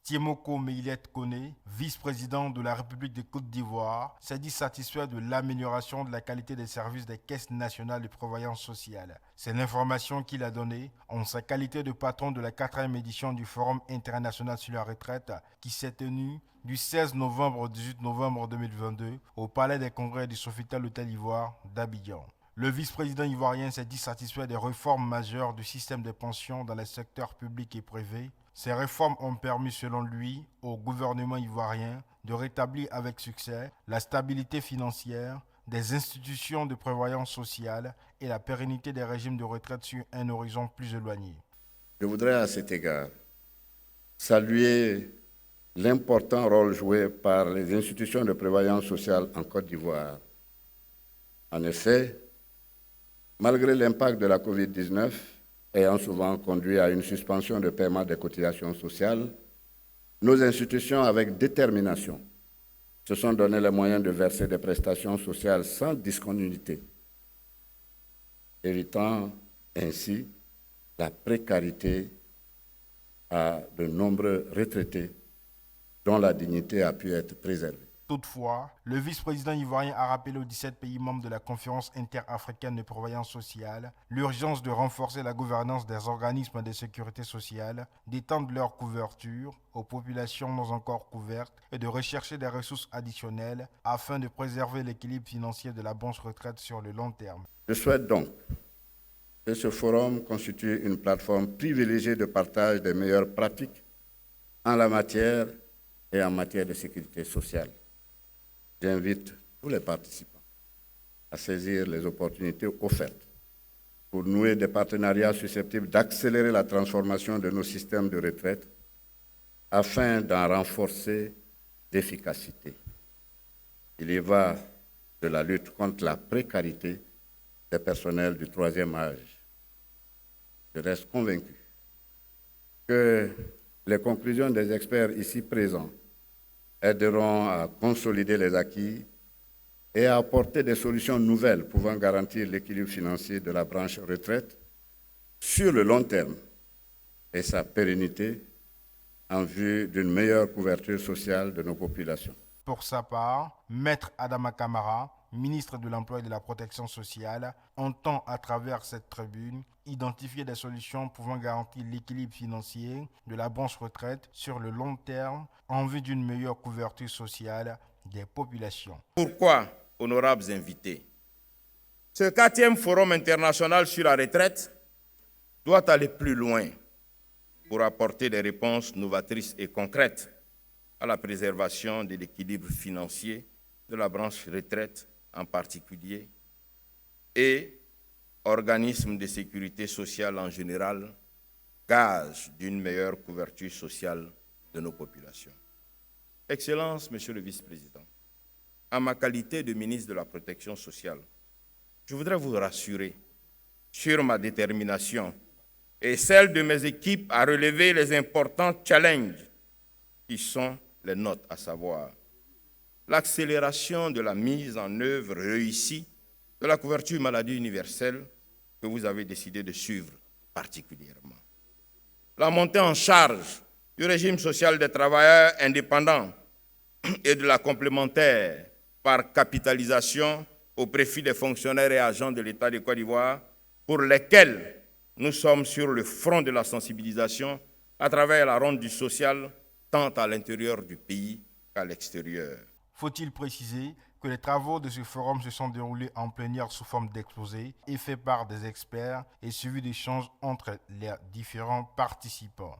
Tiemoko Meïlet Kone, vice-président de la République de Côte d'Ivoire, s'est dit satisfait de l'amélioration de la qualité des services des caisses nationales de prévoyance sociale. C'est l'information qu'il a donnée en sa qualité de patron de la 4e édition du Forum international sur la retraite qui s'est tenu du 16 novembre au 18 novembre 2022 au Palais des Congrès du Sofitel Hôtel Ivoire d'Abidjan. Le vice-président ivoirien s'est dit satisfait des réformes majeures du système des pensions dans les secteurs publics et privés. Ces réformes ont permis, selon lui, au gouvernement ivoirien de rétablir avec succès la stabilité financière des institutions de prévoyance sociale et la pérennité des régimes de retraite sur un horizon plus éloigné. Je voudrais à cet égard saluer l'important rôle joué par les institutions de prévoyance sociale en Côte d'Ivoire. En effet, malgré l'impact de la COVID-19, ayant souvent conduit à une suspension de paiement des cotisations sociales, nos institutions, avec détermination, se sont donné les moyens de verser des prestations sociales sans discontinuité, évitant ainsi la précarité à de nombreux retraités dont la dignité a pu être préservée. Toutefois, le vice-président ivoirien a rappelé aux 17 pays membres de la conférence interafricaine de prévoyance sociale l'urgence de renforcer la gouvernance des organismes de sécurité sociale, d'étendre leur couverture aux populations non encore couvertes et de rechercher des ressources additionnelles afin de préserver l'équilibre financier de la branche retraite sur le long terme. Je souhaite donc que ce forum constitue une plateforme privilégiée de partage des meilleures pratiques en la matière et en matière de sécurité sociale. J'invite tous les participants à saisir les opportunités offertes pour nouer des partenariats susceptibles d'accélérer la transformation de nos systèmes de retraite afin d'en renforcer l'efficacité. Il y va de la lutte contre la précarité des personnels du troisième âge. Je reste convaincu que les conclusions des experts ici présents aideront à consolider les acquis et à apporter des solutions nouvelles pouvant garantir l'équilibre financier de la branche retraite sur le long terme et sa pérennité en vue d'une meilleure couverture sociale de nos populations. Pour sa part, Maître Adama Kamara, ministre de l'Emploi et de la Protection sociale, entend à travers cette tribune identifier des solutions pouvant garantir l'équilibre financier de la branche retraite sur le long terme en vue d'une meilleure couverture sociale des populations. Pourquoi, honorables invités, ce 4e Forum international sur la retraite doit aller plus loin pour apporter des réponses novatrices et concrètes à la préservation de l'équilibre financier de la branche retraite en particulier et organismes de sécurité sociale en général, gage d'une meilleure couverture sociale de nos populations. Excellences, Monsieur le Vice-président, en ma qualité de ministre de la Protection sociale, je voudrais vous rassurer sur ma détermination et celle de mes équipes à relever les importants challenges qui sont les nôtres, à savoir l'accélération de la mise en œuvre réussie de la couverture maladie universelle que vous avez décidé de suivre particulièrement. La montée en charge du régime social des travailleurs indépendants et de la complémentaire par capitalisation au profit des fonctionnaires et agents de l'État de Côte d'Ivoire pour lesquels nous sommes sur le front de la sensibilisation à travers la ronde du social tant à l'intérieur du pays qu'à l'extérieur. Faut-il préciser que les travaux de ce forum se sont déroulés en plénière sous forme d'exposés et faits par des experts et suivis d'échanges entre les différents participants.